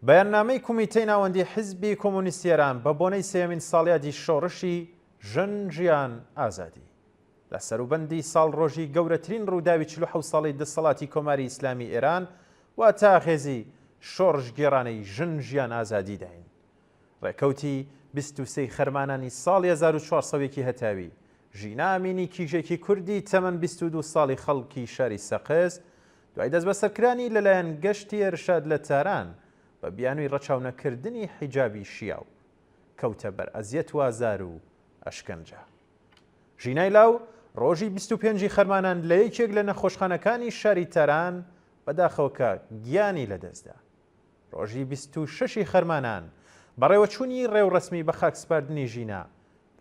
بەیاننامەی کومیتەی ناوەندی حیزبی کۆمۆنیستی ئێران بە بۆنەی سێمین ساڵیادی شۆڕشی ژن ژیان ئازادی لە سەروبەندی ساڵڕۆژی گەورەترین ڕووداوی 47 ساڵی دەسەڵاتی کۆماری ئیسلامی ئێران وا تاخێزی شۆڕش گێڕانەی ژن ژیان ئازادی داین. ڕێکەوتی 23 خەرمانانی ساڵی 1400 هەتاوی ژینا ئامینی کیژێکی کوردی تەمەن 22 ساڵی خەڵکی شاری سەقز دوای دەست بەسەرکرانی لەلایەن گەشتی ئێرشاد لە تاران بە بیانووی ڕەچاونەکردنی حیجابی شیاو کەوتە بەر ئەزیەت و ئازار و ئەشکەنجە. ژینای لاو ڕۆژی 25 خەرمانان لە یەکێک لە نەخۆشخانەکانی شاری تاران بەداخەوەکە گیانی لەدەستدا. ڕۆژی 26 خەرمانان بەڕێوەچوونی ڕێوڕەسمی بە خاکسپاردنی ژینا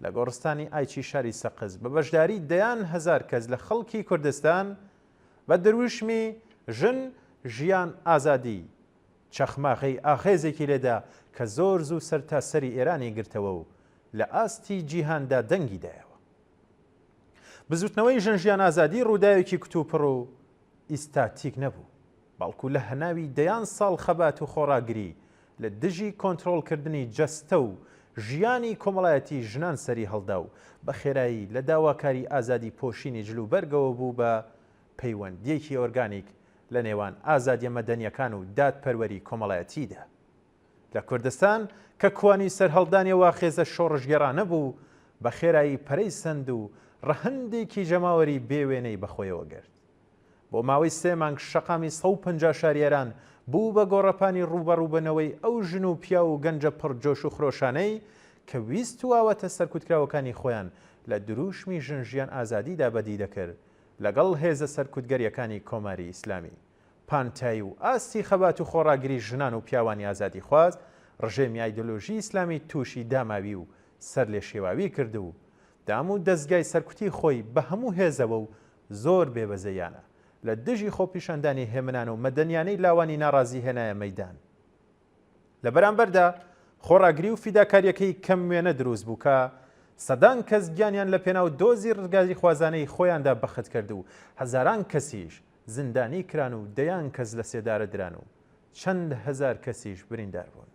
لە گۆڕستانی ئایچی شاری سەقز بە بەشداری دەیان هەزار کەس لە خەڵکی کوردستان بە دروشمی ژن ژیان ئازادی چەخماخەی ئاخێزێکی لێدا کە زۆر زوو سەرتاسەری ئێرانی گرتەوە و لە ئاستی جیهاندا دەنگی دایەوە. بزوتنەوەی ژن ژیان ئازادی ڕووداوێکی کتوپڕ و ئیستاتیک نەبوو، بەڵکو لە هەناوی دەیان ساڵ خەبات و خۆڕاگری لە دژی کۆنتڕۆڵکردنی جەستە و ژیانی کۆمەڵایەتی ژنان سەری هەڵدا و بە خێرایی لە داواکاری ئازادی پۆشینی جلوبەرگەوە بوو بە پەیوەندیەکی ئۆرگانیک لە نێوان ئازادیە مەدەنیەکان و دادپەروەری کۆمەڵایەتیدا. لە کوردستان کە کوانی سەرهەڵدانی واخێزە شۆڕژگەڕانە بوو بە خێرایی پەرەی سند و ڕەهەندێکی جەماوەری بێوێنەی بەخۆیەوە گرت. بۆ ماوەی 3 مانگ شەقامی 150 شاریێران بوو بە گۆڕەپانی ڕوبەڕووبنەوەی ئەو ژن و پیا و گەنجە پڕجۆش و خرۆشانەی کە ویست و ئاوەتە سەرکوتکراوەکانی خۆیان لە دروشمی ژن ژیان ئازادیدا بەدی دەکرد لەگەڵ هێزە سەرکوتگەریەکانی کۆماری ئیسلامی. پانتایی و ئاستی خەبات و خۆڕاگری ژنان و پیاوانی ئازادی خواست ڕژێمی ئایدۆلۆژی ئیسلامی تووشی داماوی و سەر لێ شێواوی کرد و دام و دەستگای سەرکوتی خۆی بە هەموو هێزەوە و زۆر بێبەزەیانە لە دژی خۆپیشاندانی هێمنان و مەدەنیانەی لاوانی ناڕازی هێنایە مەیدان. لە بەرامبەردا خۆڕاگری و فیداکاریەکەی کەم وێنە دروست بوو کە سەدان کەس گیانیان لە پێناو دۆزی ڕزگاری خوازانەی خۆیاندا بەخت کرد و هەزاران کەسیش زیندانی کران و دەیان کەس لە سێدارە دران و چەند هەزار کەسیش بریندار بوون.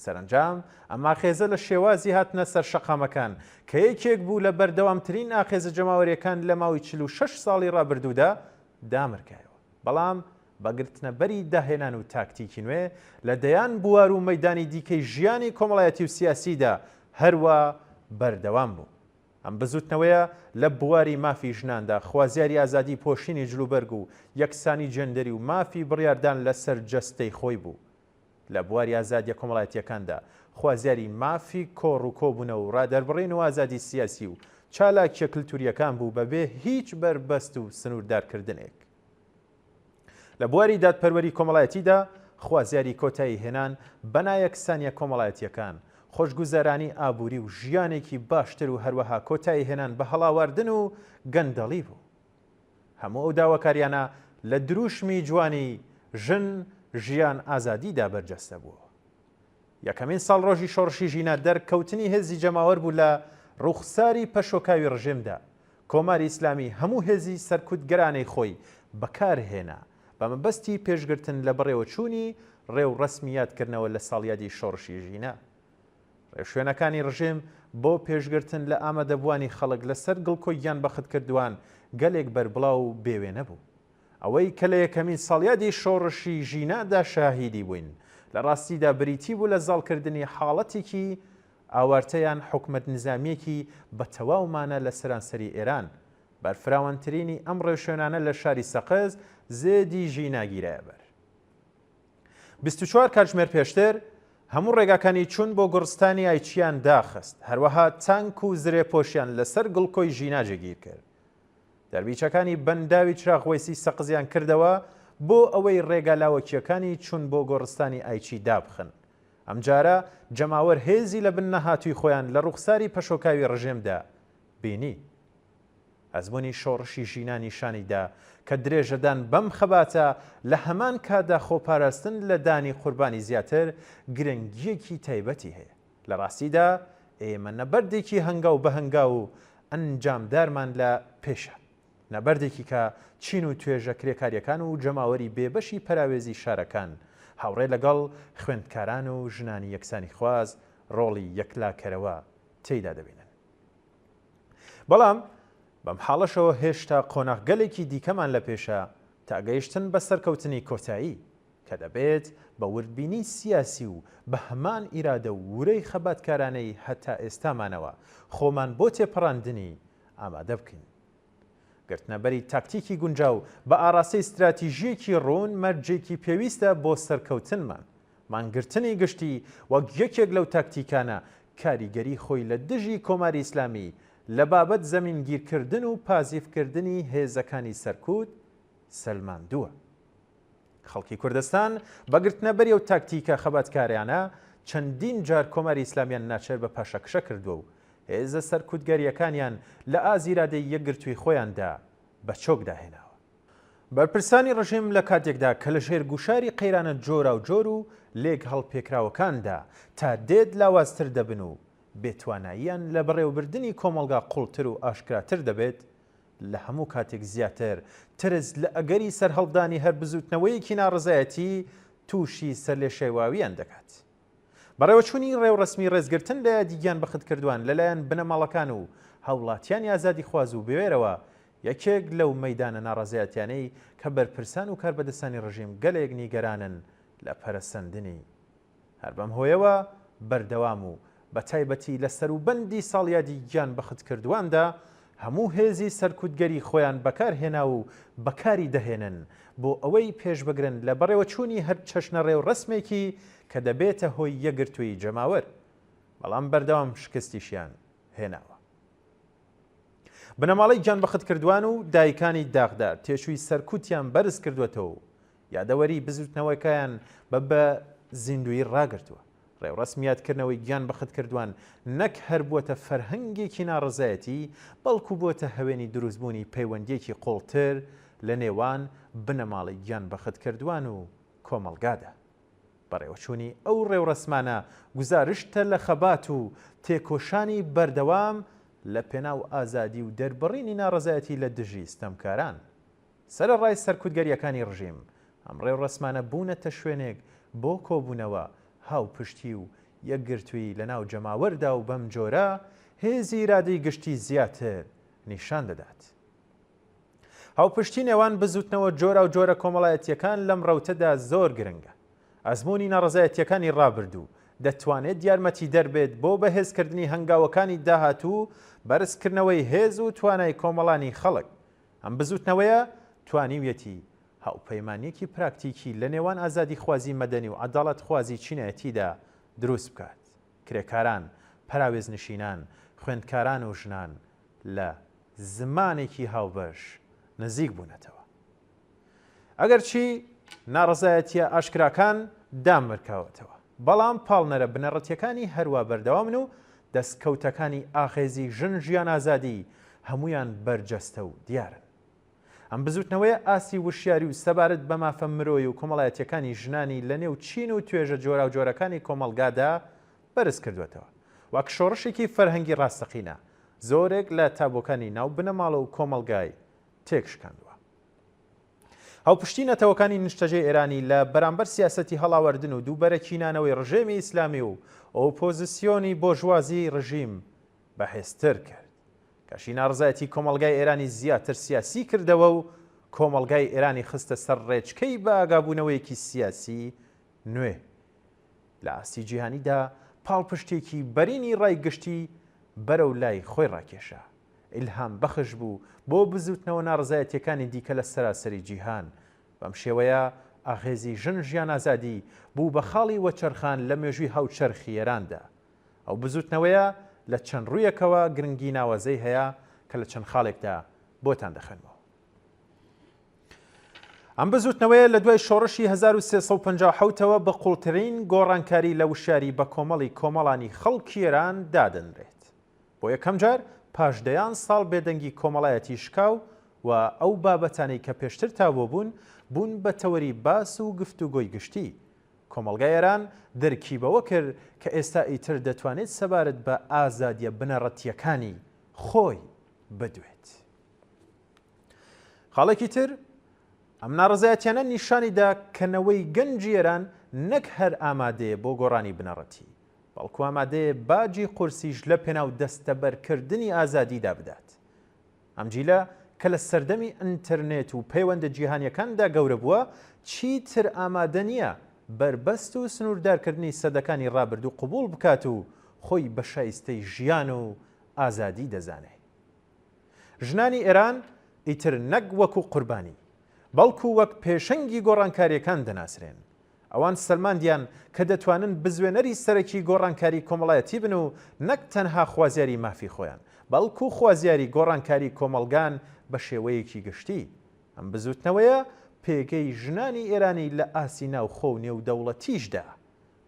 سەرنجام ئەم ئاخێزە لە شێوازی هاتنە سەر شەقامەکان کە یەکێک بوو لە بەردەوامترین ئاخێزە جەماوەریەکان لە ماوەی 46 ساڵی ڕابردوودا دامرکایەوە. بەڵام بەگرتنەبەری داهێنان و تاکتیکی نوێ لە دەیان بوار و مەیدانی دیکەی ژیانی کۆمەڵایەتی و سیاسیدا هەروە بەردەوام بوو. ئەم بزوتنەوەیە لە بواری مافی ژناندا خوازیاری ئازادی پۆشینی جلوبەرگ و یەکسانی جەندەری و مافی بڕیاردان لەسەر جەستەی خۆی بوو. لە بواری ئازادیە کۆمەڵایەتیەکاندا خوازیاری مافی کۆڕ و کۆبوونە و ڕادەربڕین و ئازادی سیاسی و چالاکیە کللتوریەکان بوو بەبێ هیچ بەربەست و سنووردارکردنێک. لە بواری دادپەروەری کۆمەڵایەتیدا خوازیاری کۆتایی هێنان بەنایەکسانیە کۆمەڵایەتیەکان، خۆشگوزارانی ئابووری و ژیانێکی باشتر و هەروەها کۆتایی هێنان بە هەڵاواردن و گەندەڵی بوو. هەموو ئەو داواکاریانە لە دروشمی جوانی ژن ژیان ئازادیدا بەرجەستە بووە. یەکەمین ساڵ ڕۆژی شۆڕشی ژینە دەرکەوتنی هێزی جەماوەر بوو لە ڕوخساری پەشۆکاوی ڕژێمدا. کۆماری ئیسلامی هەموو هێزی سەرکوتگەرانەی خۆی بەکارهێنا بە مەبەستی پێشگرتن لە بەڕێوەچوونی ڕێو ڕەسمیاتکردنەوە لە ساڵیادی شۆڕشی ژینە. ڕێوشوێنەکانی ڕژێم بۆ پێشگرتن لە ئامادەبوانی خەڵک لەسەر گڵکۆییان بەخت کردووان گەلێک بەربڵاو و بێوێنە بوو. ئەوەی کە لە یەکەمین ساڵیادی شۆڕشی ژینادا شاهیدی بووین لە ڕاستیدا بریتی بوو لە زاڵکردنی حاڵەتێکی ئاوارتەیان حکومەت نظامیەکی بە تەواومانە لە سەرانسەری ئێران. بەرفراوانترینی ئەم ڕێوشوێنانە لە شاری سەقز زێدی ژیناگیرایە بەر. 24 کاتژمێر پێشتر هەموو ڕێگاکانی چوون بۆ گۆڕستانی ئایچیان داخست، هەروەها تانک و زرێپۆشیان لەسەر گڵکۆی ژینا جێگیر کرد. دەربیچەکانی بەنداوی چراغوێسی سەقزیان کردەوە بۆ ئەوەی ڕێگا لاوەکیەکانی چوون بۆ گۆڕستانی ئایچی دابخن. ئەمجارە جەماوەر هێزی لە بن نەهاتووی خۆیان لە ڕوخساری پەشۆکاوی ڕژێمدا بینی. ئەزمموی شۆڕشی ژینانی شانیدا کە درێژەدان بەم خەباتە لە هەمان کادا خۆپاراستن لە دانی قوربانی زیاتر گرنگیەکی تایبەتی هەیە. لە ڕاستیدا ئێمە نەبەردێکی هەنگاو بە هەنگاو و ئەنجامدارمان لە پێشە. نەبەردێکی کە چین و توێژە کرێکاریەکان و جەماوەری بێبەشی پەراوێزی شارەکان هاوڕێ لەگەڵ خوێندکاران و ژنانی یەکسانی خواز ڕۆڵی یەکلاکەرەوە تێیدا دەبینن. بەڵام بەم حاڵەشەوە هێشتا قۆناغگەلێکی دیکەمان لە پێشە تا گەیشتن بە سەرکەوتنی کۆتایی کە دەبێت بە وردبینی سیاسی و بە هەمان ئیرادە و ورەی خەباتکارانەی هەتا ئێستامانەوە خۆمان بۆ تێپەڕاندنی ئامادە بکەین. گرتنەبەری تاکتیکی گونجاو بە ئاراستەی استراتیژیەکی ڕوون مەرجێکی پێویستە بۆ سەرکەوتنمان. مانگرتنی گشتی وەک یەکێک لەو تاکتیکانە کاریگەری خۆی لە دژی کۆماری ئیسلامی لە بابەت زەمینگیرکردن و پازیفکردنی هێزەکانی سەرکوت سەلماندووە. خەڵکی کوردستان بەگرتنەبەری و تاکتیکە خەباتکاریانە چەندین جار کۆماری ئیسلامیان ناچێت بە پاشەکشە کردووە و هێزە سەرکوتگەریەکانیان لە ئازیرادەی یەکگرتووی خۆیاندا بە چۆکدا هێناوە. بەرپرسانی ڕژیم لە کاتێکدا کە لە ژێر گوشاری قەیرانە جۆرا و جۆر و لێک هەڵپێکراوەکاندا تا دێت لاوازتر دەبن و بێتواناییان لە بەڕێوەبردننی کۆمەلگا قوڵتر و ئاشکراتر دەبێت، لە هەموو کاتێک زیاتر ترس لە ئەگەری سەرهەڵدانی هەر بزوتنەوەیەکی ناڕزایەتی تووشی سەر لێ شێواویان دەکات. بەڕێوەچوونی ڕێوڕسمی ڕێزگرتن لە یادیگیان بەخت کردوان لەلایەن بنەماڵەکان و هەوڵاتیانی ئازادی خواز و بوێرەوە یەکێک لەو مەیدانە ناڕزایەتیانەی کە بەرپرسان و کاربەدەستانی ڕژیم گەلێک نیگەرانن لە پەرەسەندنی. هەر بەم هۆیەوە بەردەوام و بە تایبەتی لە سەروبەندی ساڵیادی گیان بەخت کردواندا هەموو هێزی سەرکوتگەری خۆیان بەکارهێنا و بەکاری دەهێنن بۆ ئەوەی پێشبگرن لە بەڕێوەچوونی هەر چەشنە ڕێو ڕسمێکی کە دەبێتە هۆی یەکگرتووی جەماوەر، بەڵام بەردەوام شکستیشیان هێناوە. بنەماڵەی گیان بەخت کردوان و دایکانی داغدار تێشووی سەرکوتیان بەرز کردوێتەوە و یادەوەری بزوتنەوەکەیان بە زیندوی ڕاگرتووە. ڕێوڕسمیاتکردنەوەی گیان بەخت کردوان نەک هەر بووەتە فەرهەنگێکی ناڕزایەتی، بەڵکو بووەتە هەوێنی دروستبوونی پەیوەندیەکی قوڵتر لە نێوان بنەماڵی گیان بەخت کردوان و کۆمەڵگادا. بەڕێوەچوونی ئەو ڕێوڕسمانە گوزارشتە لە خەبات و تێکۆشانی بەردەوام لە پێناو ئازادی و دەربڕینی ناڕزایەتی لە دژی ستەمکاران. سەرەڕای سەرکوتگەریەکانی ڕژیم ئەم ڕێوڕسمانە بوونەتە شوێنێک بۆ کۆبوونەوە هاوپشتی و یەکگرتووی لە ناو جەماوەردا و بەم جۆرە هێزی ئیرادەی گشتی زیاتر نیشان دەدات. هاوپشتی نێوان بزوتنەوە جۆرا و جۆرە کۆمەڵایەتیەکان لەم ڕەوتەدا زۆر گرنگە. ئەزمموی ناڕزایەتیەکانی ڕابردوو دەتوانێت یارمەتی دەربێت بۆ بەهێزکردنی هەنگاوەکانی داهاتوو، بەرزکردنەوەی هێز و توانای کۆمەڵانی خەڵک. ئەم بزوتنەوەیە توانیویەتی هاوپەیمانیەکی پراکتیکی لە نێوان ئازادی خوازی مەدەنی و عەداڵەت خوازی چینایەتیدا دروست بکات. کرێکاران، پەراوێزنشینان، خوێندکاران و ژنان لە زمانێکی هاوبەش نزیک بوونەتەوە. ئەگەرچی ناڕزایەتیە ئاشکراکان دامرکاوەتەوە، بەڵام پاڵنەرە بنەڕەتیەکانی هەروە بەردەوامن و دەستکەوتەکانی ئاخێزی ژن ژیان ئازادی هەمویان بەرجەستە و دیارن. ئەم بزوتنەوەی ئاسی وشیاری و سەبارەت بە مافە مرۆی و کۆمەڵایەتیەکانی ژنانی لە نێو چین و توێژە جۆرا و جۆرەکانی کۆمەڵگادا بەرز کردوێتەوە. وەک شۆڕشێکی فەرهەنگی ڕاستەقینە زۆرێک لە تابۆکانی ناو بنەماڵە و کۆمەڵگای تێکشکاندووە. هاوپشتی نەتەوەکانی نیشتەجێ ئێرانی لە بەرامبەر سیاسەتی هەڵاوەردن و دووبەرەکینانەوەی ڕژێمی ئیسلامی و ئۆپۆزیسیۆنی بۆژوازی ڕژیم بەهێزتر کرد. کەشی ناڕزایەتی کۆمەڵگای ئێرانی زیاتر سیاسی کردەوە و کۆمەڵگای ئێرانی خستە سەر ڕێچکەی بە ئاگابوونەوەیەکی سیاسی نوێ. لە ئاستی جیهانیدا پاڵپشتێکی بەرینی ڕایگشتی بەرەو لای خۆی ڕاکێشا. ئیلهام بەخش بوو بۆ بزوتنەوە ناڕزایەتیەکانی دیکە لە سەراسەری جیهان. بەم شێوەیە ئاخێزی ژن ژیان ئازادی بوو بە خاڵی وەچەرخان لە مێژووی هاوچەرخی ئێراندا. ئەو بزوتنەوەیە لە چەند ڕوویەکەوە گرنگی ناوەزەی هەیە کە لە چەند خاڵێکدا بۆتان دەخێنەوە. ئەم بزوتنەوەیە لە دوای شۆڕشی 1357ەوە بە قوڵترین گۆڕانکاری لە وشاری بە کۆمەڵانی خەڵکی ئێران دادەنرێت. بۆ یەکەم جار پاشدەیان ساڵ بێدەنگی کۆمەڵایەتی شکاو و ئەو بابەتانەی کە پێشتر تاوە بوون بە تەوەری باس و گفتوگۆی گشتی. کۆمەڵگای ئێران دەرکی بەوە کرد کە ئێستا ئیتر دەتوانێت سەبارەت بە ئازادیە بنەڕەتیەکانی خۆی بدوێت. خاڵێکی تر ئەم ناڕزایەتیانە نیشانیدا کەنەوەی گەنجی ئێران نەک هەر ئامادەیە بۆ گۆڕانی بنەڕەتی، بەڵکو ئامادەیە باجی قورسیش لە پێناو دەستەبەرکردنی ئازادیدا بدات. ئەمجیلە کە لە سەردەمی ئینتەرنێت و پەیوەندە جیهانیەکاندا گەورە بووە، چیتر ئامادە نییە بربەست و سنووردارکردنی سەدەکانی ڕابردوو قبول بکات و خۆی بە شایستەی ژیان و ئازادی دەزانێت. ژنانی ئێران ئیتر نەک وەکو قوربانی، بەڵکو وەک پێشەنگی گۆڕانکاریەکان دەناسرێن. ئەوان سەلماندیان کە دەتوانن بزوێنەری سەرەکی گۆڕانکاری کۆمەڵایەتی بن و نەک تەنها خوازیاری مافی خۆیان، بەڵکو خوازیاری گۆڕانکاری کۆمەلگان بە شێوەیەکی گشتی. ئەم بزوتنەوەیە پێگەی ژنانی ئێرانی لە ئاسی ناو خۆ و نێودەوڵەتیشدا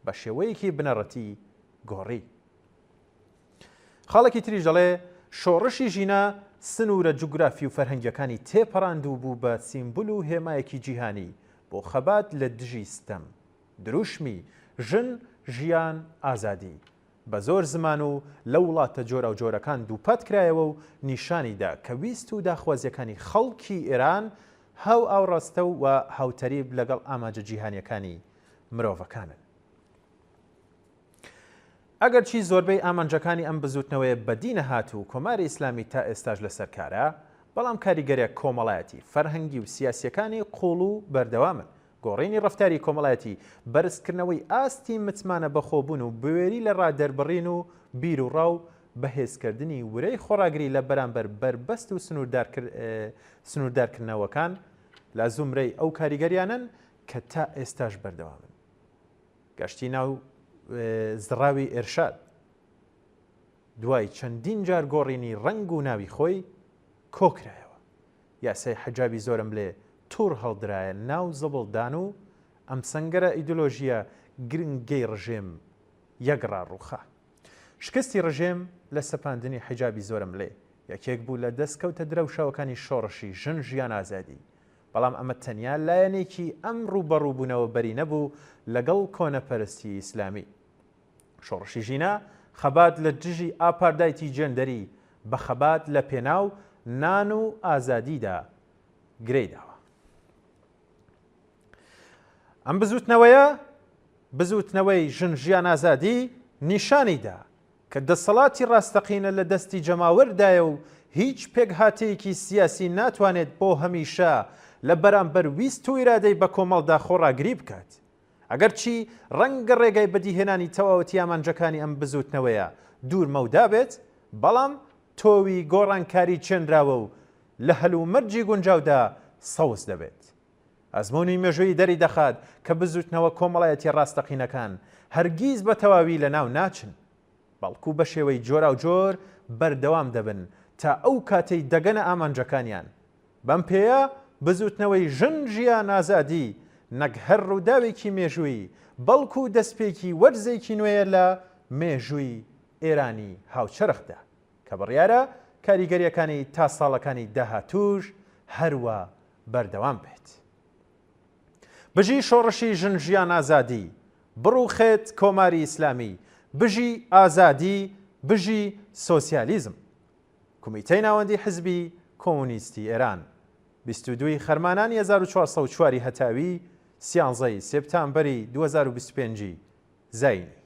بە شێوەیەکی بنەڕەتی گۆڕی. خاڵێکی تریش دەڵێ شۆڕشی ژینە سنوورە جوگرافی و فەرهەنگیەکانی تێپەڕاندوو بوو بە سیمبول و هێمایەکی جیهانی بۆ خەبات لە دژی ستەم، دروشمی ژن، ژیان، ئازادی بە زۆر زمان و لە وڵاتە جۆرە و جۆرەکان دووپات کرایەوە و نیشانیدا کە ویست و داخوازیەکانی خەڵکی ئێران هاو ئاوڕاستە و هاوتەریب لەگەڵ ئاماجە جیهانیەکانی مرۆڤەکانن. ئەگەر چی زۆربەی ئامانجەکانی ئەم بزوتنەوەی بەدی نەهات و کۆماری ئیسلامی تا ئێستاش لەسەر کارە، بەڵام کاریگەریە کۆمەڵایەتی فەرهەنگی و سیاسیەکانی قوڵ و بەردەوامن. گۆڕینی ڕەفتاری کۆمەڵایەتی بەرزکردنەوەی ئاستی متمانە بەخۆبوون و بوێری لە ڕادەربڕین و بیر و ڕاو بەهێزکردنی ورەی خۆراگری لە بەرامبەر بربەست و سنووردارکردنەوەکان لە زومرەی ئەو کاریگەریانن کە تا ئێستاش بەردەوامن. گەشتی ناو زراوی ئێرشاد دوای چەندین جار گۆڕینی ڕنگ و ناوی خۆی کۆکرایەوە. یاسای حەجابی زۆرم لێ توور هەڵدرایە ناو زەبڵدان و ئەم سەنگەرە ئیدۆلۆژیە گرنگەی ڕژێم یەکڕا ڕووخا. شکستی ڕژێم لە سەپاندنی حەجابی زۆرم لێ یەکێک بوو لە دەستکەوتە درەوشەوەکانی شۆڕشی ژن، ژیان، ئازادی. بەڵام ئەمە تەنیا لایەنێکی ئەم ڕووبەڕووبوونەوە بەری نەبوو لەگەڵ کۆنەپەرستی ئیسلامی. شۆڕشی ژینە خەبات لە دژی ئاپاردایتی جێندەری بە خەبات لە پێناو نان و ئازادیدا گرەیداوە. ئەم بزوتنەوەی ژن، ژیان، ئازادی نیشانیدا کە دەسەڵاتی ڕاستەقینە لە دەستی جەماوەردایە و هیچ پێکهاتەیەکی سیاسی ناتوانێت بۆ هەمیشە لە بەرامبەر ویست و ئیرادەی بە کۆمەڵدا خۆڕاگری بکات. ئەگەر چی ڕەنگە ڕێگای بەدیهێنانی تەواوەتی ئامانجەکانی ئەم بزوتنەوەیە دوورمەودا بێت، بەڵام تۆوی گۆڕانکاری چێنراوە و لە هەلومەرجی گونجاودا سەوز دەبێت. ئەزمموی مێژووی دەری دەخات کە بزوتنەوە کۆمەڵایەتی ڕاستەقینەکان هەرگیز بە تەواوی لە ناو ناچن، بەڵکو بە شێوەی جۆرا و جۆر بەردەوام دەبن تا ئەو کاتەی دەگەنە ئامانجەکانیان. بەم پێیە بزوتنەوەی ژن، ژیان، ئازادی نەک هەر ڕووداوێکی مێژووی، بەڵکو دەستپێکی وەرزێکی نوێیە لە مێژووی ئێرانی هاوچەرخدا کە بڕیارە کاریگەریەکانی تا ساڵەکانی داهاتوش هەروە بەردەوام بێت. بژی شۆڕشی ژن، ژیان، ئازادی بڕوخێت کۆماری ئیسلامی، بژی ئازادی، بژی سۆسیالیزم. کۆمیتەی ناوەندی حزبی کۆمونیستی ئێران 22 خەرمانانی 1404 هەتاوی 13 سێپتامبەری 2025 زاینی.